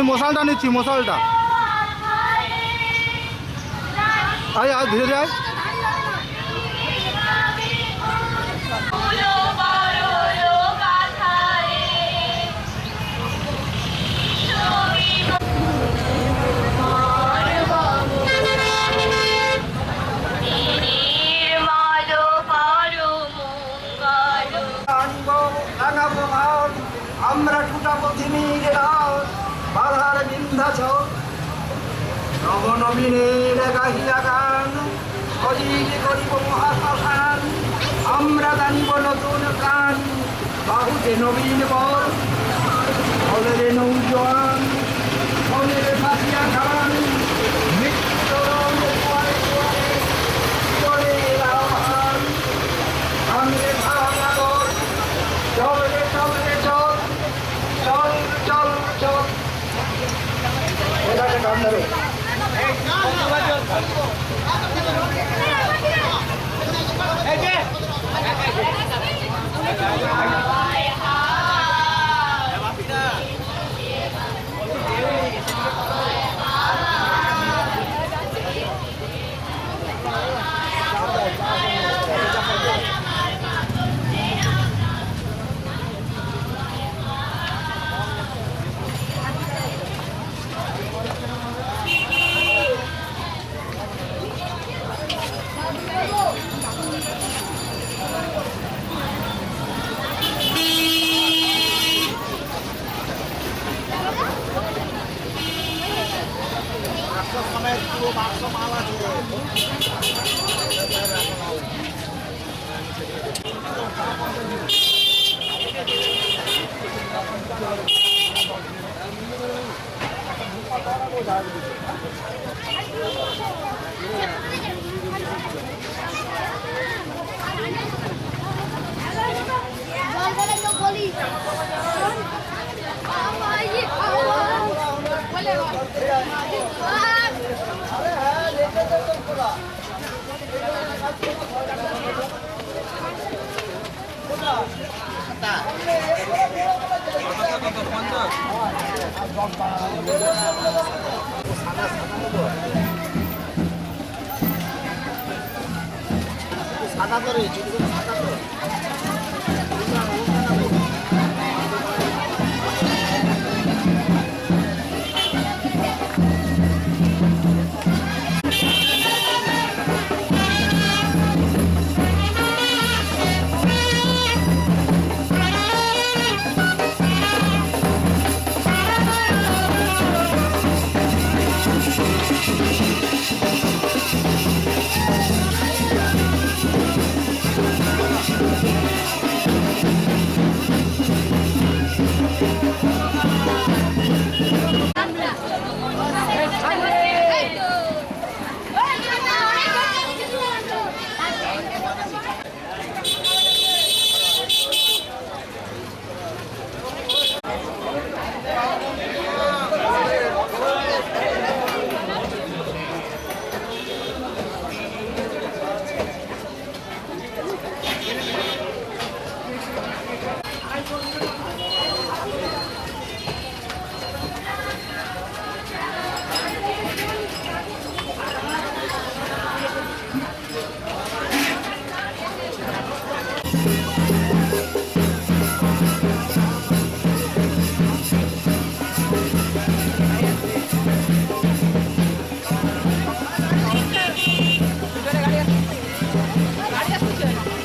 আমি মশালটা নিচ্ছি, মশালটা। আয় আয়, ধীরে যায়। আমরা টুটাবো ধিমির রাত বাধার বিন্ধ্যাচল নবনবীনের গাহিয়া গান অজিত করিব মহাশ্মশান আমরা জানিব নতুন প্রাণ বাহুতে নবীন বল ফলের নৌজওয়ান ফলের ফাঁসিয়া খান মৃত্যুর দুয়ারে দুয়ারে চলে আহ্বান আমরে ভাঙাগর চলে চলে চল চল চল চল এটাকে কাম ধরে সাদা তো রয়েছে সাদা তো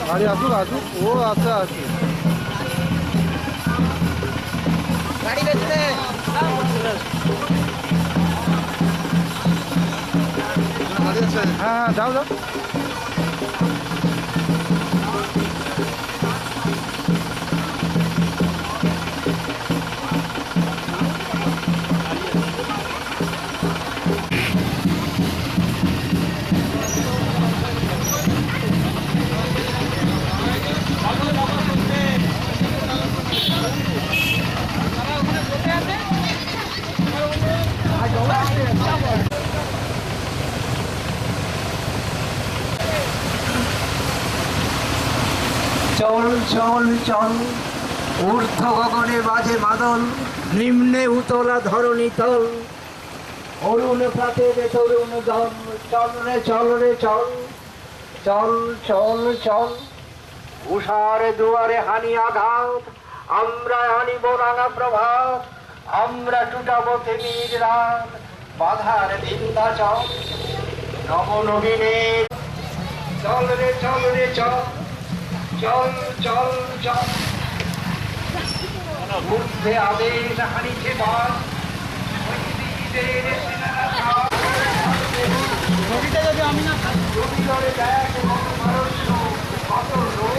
গাড়ি আসুক আসুক, ও আছে আছে গাড়ি বেঁচে হ্যাঁ হ্যাঁ, যাও যাও। চল চল চল ঊর্ধ্ব গগনে বাজে মাদল, নিম্নে উতলা ধরণী তল, অরুণ প্রাতে তরুণ দল, চল রে চল রে চল, চল চল চল। উষার দুয়ারে হানি আঘাত, আমরা আনিব রাঙা প্রভাত, আমরা টুটাবো থেমির রাত, বাধার বিন্ধ্যাচল। নবনবীনে চল রে চল রে চল, চল চল চল। ঊর্ধ্বে আদেশ হানিছে বাস, সৈনিকদের সেনারা চাল। জমিলরে দেখ কত পারস্য, কত রোগ।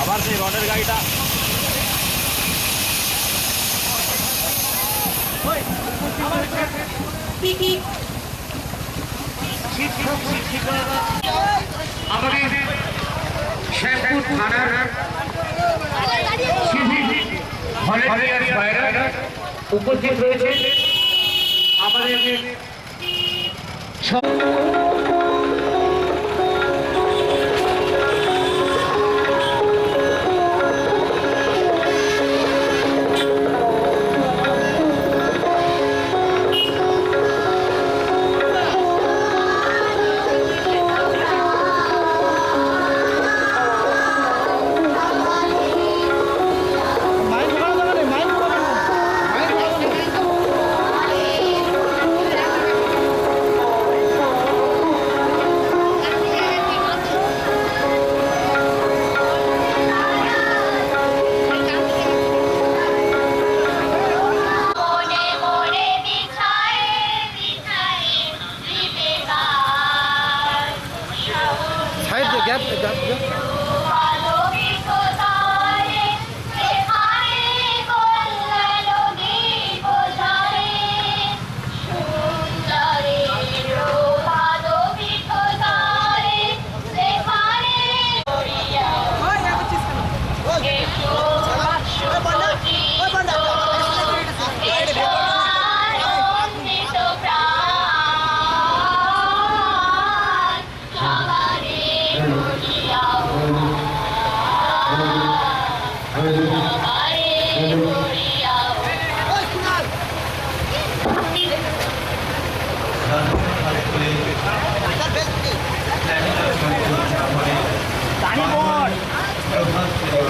আবার সেই রডের গাড়িটা আমাদের শেরপুর থানার উপস্থিত রয়েছে আমাদের সাইড গ্যাপ গ্যাপ গ্যাপ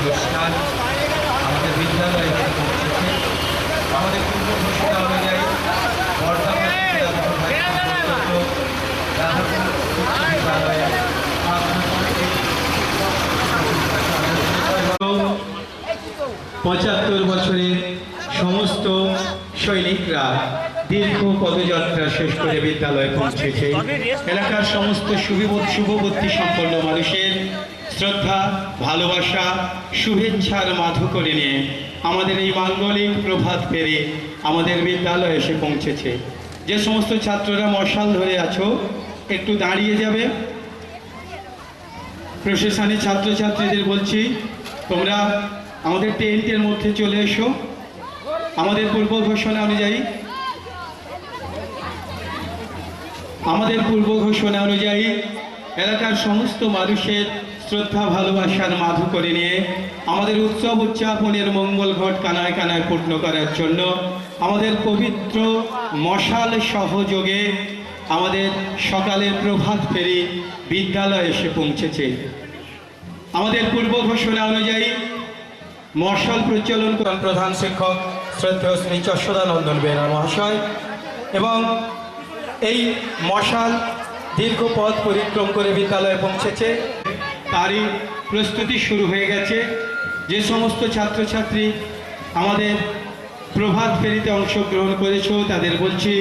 অনুষ্ঠান আমাদের বিদ্যালয়ে আমাদের পূর্ব ঘোষণা অনুযায়ী পঁচাত্তর বছরের সমস্ত সৈনিকরা দীর্ঘ পদযাত্রা শেষ করে বিদ্যালয়ে পৌঁছেছে। এলাকার সমস্ত শুভবর্তী সম্পন্ন মানুষের শ্রদ্ধা, ভালোবাসা, শুভেচ্ছার মাধু করে নিয়ে আমাদের এই মাঙ্গলিক প্রভাত পেরে আমাদের বিদ্যালয়ে এসে পৌঁছেছে। যে সমস্ত ছাত্ররা মশাল ধরে আছো একটু দাঁড়িয়ে যাবে। প্রশাসনের ছাত্রছাত্রীদের বলছি তোমরা আমাদের টেন্টের মধ্যে চলে এসো। আমাদের পূর্ব ঘোষণা অনুযায়ী এলাকার সমস্ত মানুষের শ্রদ্ধা ভালোবাসার মাধু করে নিয়ে আমাদের উৎসব উদযাপনের মঙ্গল ঘট কানায় কানায় পূর্ণ করার জন্য আমাদের পবিত্র মশাল সহযোগে আমাদের সকালের প্রভাত ফেরি বিদ্যালয়ে এসে পৌঁছেছে। আমাদের পূর্ব ঘোষণা অনুযায়ী মশাল প্রচলন করেন প্রধান শিক্ষক শ্রদ্ধেয় শ্রী যশোদানন্দন বেরা মহাশয় এবং এই মশাল দীর্ঘ পথ পরিক্রম করে বিদ্যালয়ে পৌঁছেছে। তারই প্রস্তুতি শুরু হয়ে গেছে। যে সমস্ত ছাত্রছাত্রী আমাদের প্রভাত ফেরিতে অংশগ্রহণ করেছো তাদের বলছি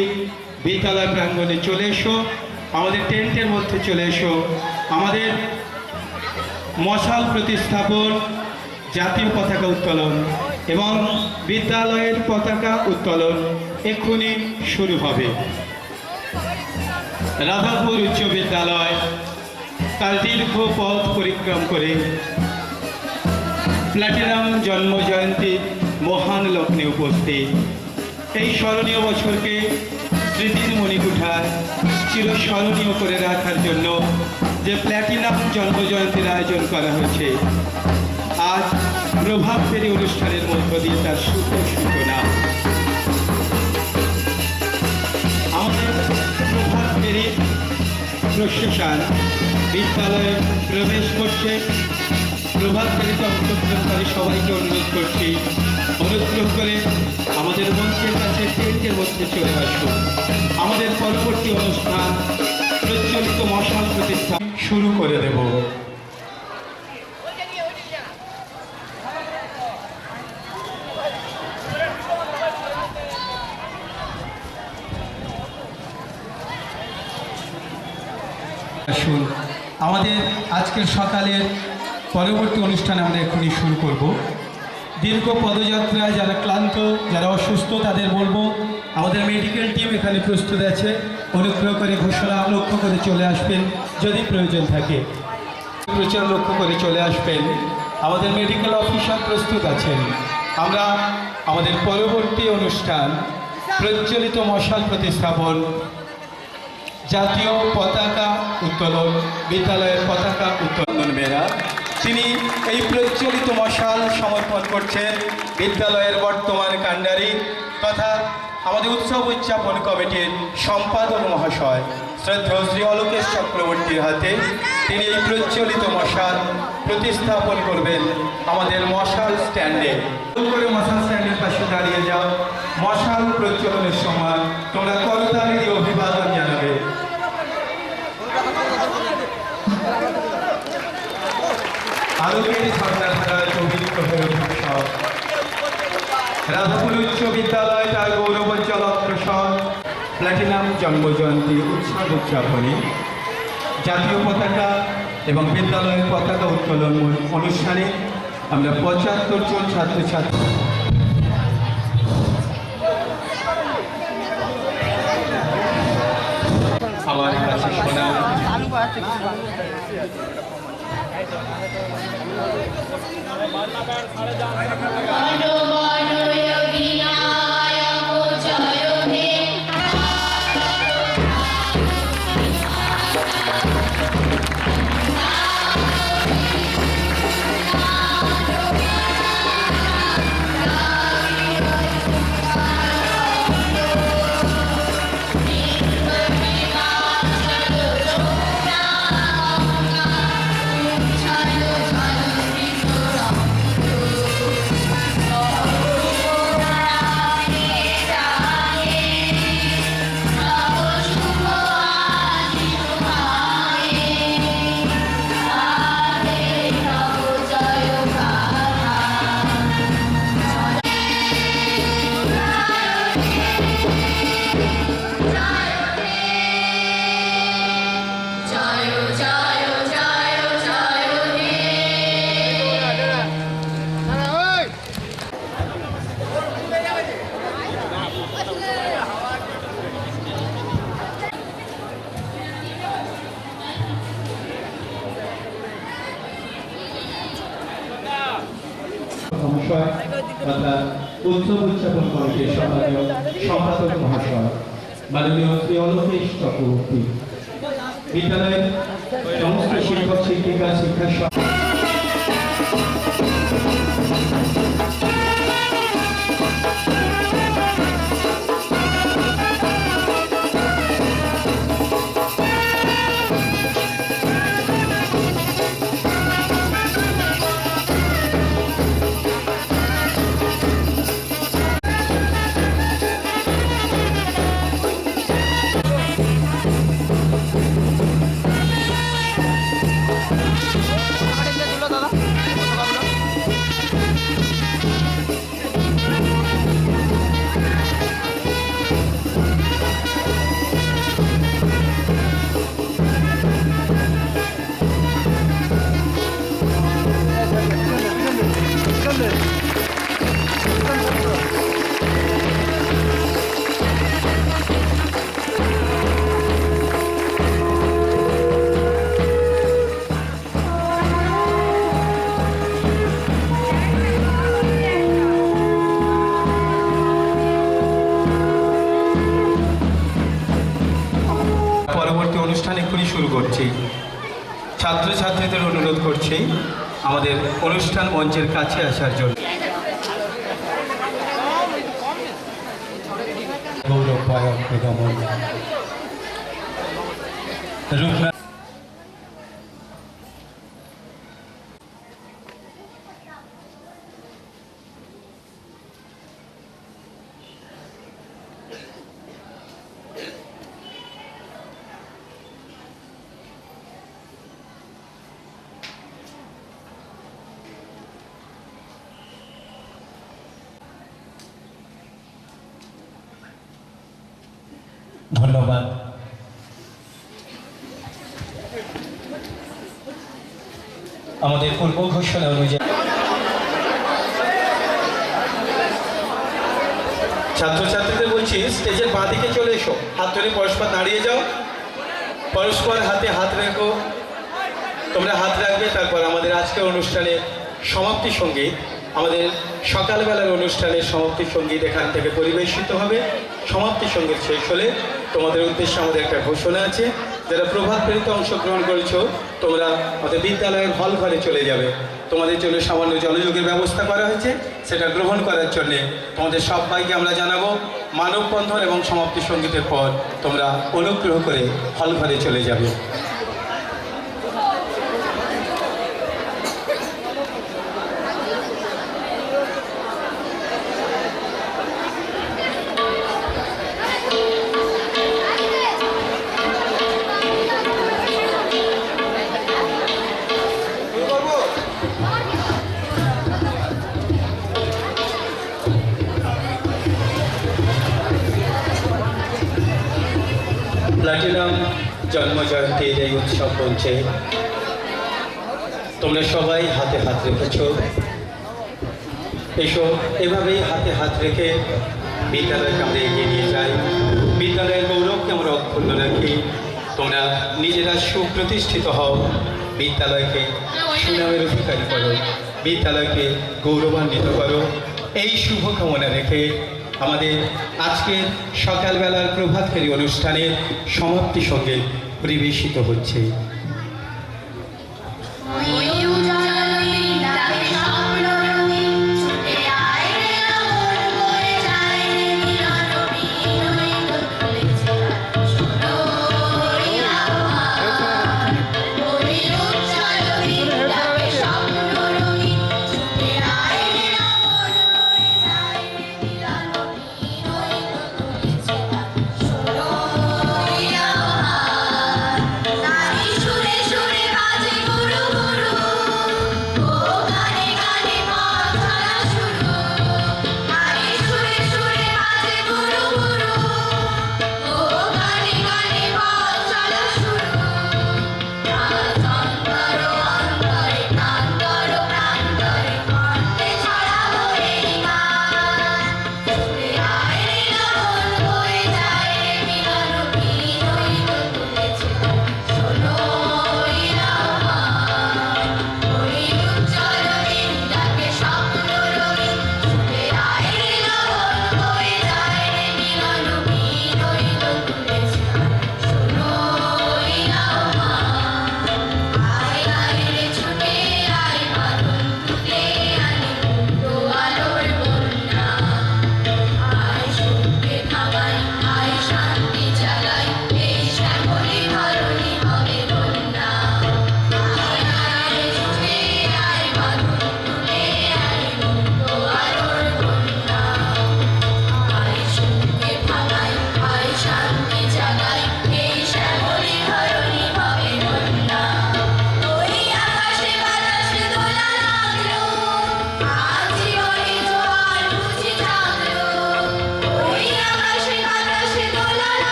বিদ্যালয় প্রাঙ্গণে চলে এসো, আমাদের টেন্টের মধ্যে চলে এসো। আমাদের মশাল প্রতিস্থাপন, জাতীয় পতাকা উত্তোলন এবং বিদ্যালয়ের পতাকা উত্তোলন এক্ষুনি শুরু হবে। রাধাপুর উচ্চ বিদ্যালয় তার দীর্ঘ পথ পরিক্রম করে প্ল্যাটিনাম জন্মজয়ন্তীর মহান লগ্নে উপস্থিত। এই স্মরণীয় বছরকে স্মৃতির মণিকুঠায় চিরস্মরণীয় করে রাখার জন্য যে প্ল্যাটিনাম জন্মজয়ন্তীর আয়োজন করা হয়েছে, আজ প্রভাত ফেরি অনুষ্ঠানের মধ্য দিয়ে তার শুভ সূচনা। আমাদের প্রভাত ফেরি প্রশাসন বিদ্যালয়ে প্রবেশ করছে। প্রভাত ফেরিতে অংশগ্রহণকারী সবাইকে অনুরোধ করছি, অনুগ্রহ করে আমাদের মঞ্চের কাছে টেন্টের মধ্যে চলে আসুন। আমাদের পরবর্তী অনুষ্ঠান প্রচলিত মশাল প্রতিষ্ঠা শুরু করে দেব। আসুন, আমাদের আজকের সকালের পরবর্তী অনুষ্ঠান আমরা এখনই শুরু করব। দীর্ঘ পদযাত্রায় যারা ক্লান্ত, যারা অসুস্থ, তাদের বলবো আমাদের মেডিকেল টিম এখানে প্রস্তুত আছে। অনুগ্রহ করে ঘোষণা লক্ষ্য করে চলে আসবেন যদি প্রয়োজন থাকে। প্রচার লক্ষ্য করে চলে আসবেন। আমাদের মেডিকেল অফিসার প্রস্তুত আছেন। আমরা আমাদের পরবর্তী অনুষ্ঠান প্রজ্বলিত মশাল প্রতিস্থাপন, জাতীয় পতাকা উত্তোলন, বিদ্যালয়ের পতাকা উত্তোলন বেরা, তিনি এই প্রজ্বলিত মশাল সমর্পণ করছেন বিদ্যালয়ের বর্তমান কাণ্ডারি তথা আমাদের উৎসব উদযাপন কমিটির সম্পাদক মহাশয় শ্রদ্ধেয় শ্রী অলোকেশ চক্রবর্তীর হাতে। তিনি এই প্রজ্বলিত মশাল প্রতিস্থাপন করবেন আমাদের মশাল স্ট্যান্ডে। করে মশাল স্ট্যান্ডের পাশে দাঁড়িয়ে যাও। মশাল প্রজ্বলনের সময় তোমরা করতালি দিয়ে অভিবাদন জানাবে। আলোকের ঝর্ণাধারায় পবিত্র হয়ে উৎসব। রাধাপুর উচ্চ বিদ্যালয় তার গৌরবোজ্জ্বল অগ্রসর প্ল্যাটিনাম জন্মজয়ন্তী উৎসব উদযাপনে জাতীয় পতাকা এবং বিদ্যালয়ের পতাকা উত্তোলন অনুষ্ঠানে আমরা ৭৫ জন ছাত্রছাত্রী আমার কাছে শোনা মহাশয় তথা উৎসব উদযাপন কমিটির সম্মানীয় সম্পাদক মহাশয় মাননীয় শ্রী অলোকেশ চক্রবর্তী, বিদ্যালয়ের সমস্ত শিক্ষক শিক্ষিকা শিক্ষা করছি। ছাত্রছাত্রীদের অনুরোধ করছি আমাদের অনুষ্ঠান মঞ্চের কাছে আসার জন্য। গৌরব পায়ক বেগমন রূপনা ধন্যবাদ। আমাদের পূর্ব ঘোষণা অনুযায়ী ছাত্রছাত্রীদের বলছি স্টেজের বাঁ দিকে চলে এসো, হাত ধরে পরস্পর দাঁড়িয়ে যাও, পরস্পর হাতে হাত রেখো, তোমরা হাত রাখবে। তারপর আমাদের আজকের অনুষ্ঠানে সমাপ্তি সঙ্গীত, আমাদের সকালবেলার অনুষ্ঠানের সমাপ্তি সঙ্গীত এখান থেকে পরিবেশিত হবে। সমাপ্তি সঙ্গীত শেষ হলে তোমাদের উদ্দেশ্যে আমাদের একটা ঘোষণা আছে। যারা প্রভাত ফেরিতে অংশগ্রহণ করেছো তোমরা আমাদের বিদ্যালয়ের হল ঘরে চলে যাবে। তোমাদের জন্য সামান্য জলযোগের ব্যবস্থা করা হয়েছে, সেটা গ্রহণ করার জন্যে তোমাদের সবাইকে আমরা জানাবো। মানববন্ধন এবং সমাপ্তি সঙ্গীতের পর তোমরা অনুগ্রহ করে হল ঘরে চলে যাবে। প্লাটিনাম জন্মজয়ন্তীর এই উৎসব মঞ্চে তোমরা সবাই হাতে হাত রেখেছ। এসো, এভাবেই হাতে হাত রেখে বিদ্যালয়কে আমরা এগিয়ে নিয়ে যাই। বিদ্যালয়ের গৌরবকে আমরা অক্ষুণ্ণ রাখি। তোমরা নিজেরা সুপ্রতিষ্ঠিত হও, বিদ্যালয়কে সুনামের অধিকারী করো, বিদ্যালয়কে গৌরবান্বিত করো। এই শুভকামনা রেখে আমাদের আজকের সকালবেলার প্রভাত ফেরি অনুষ্ঠানের সমাপ্তি সঙ্গে পরিবেশিত হচ্ছে। নারী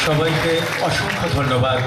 সবাইকে অসংখ্য ধন্যবাদ।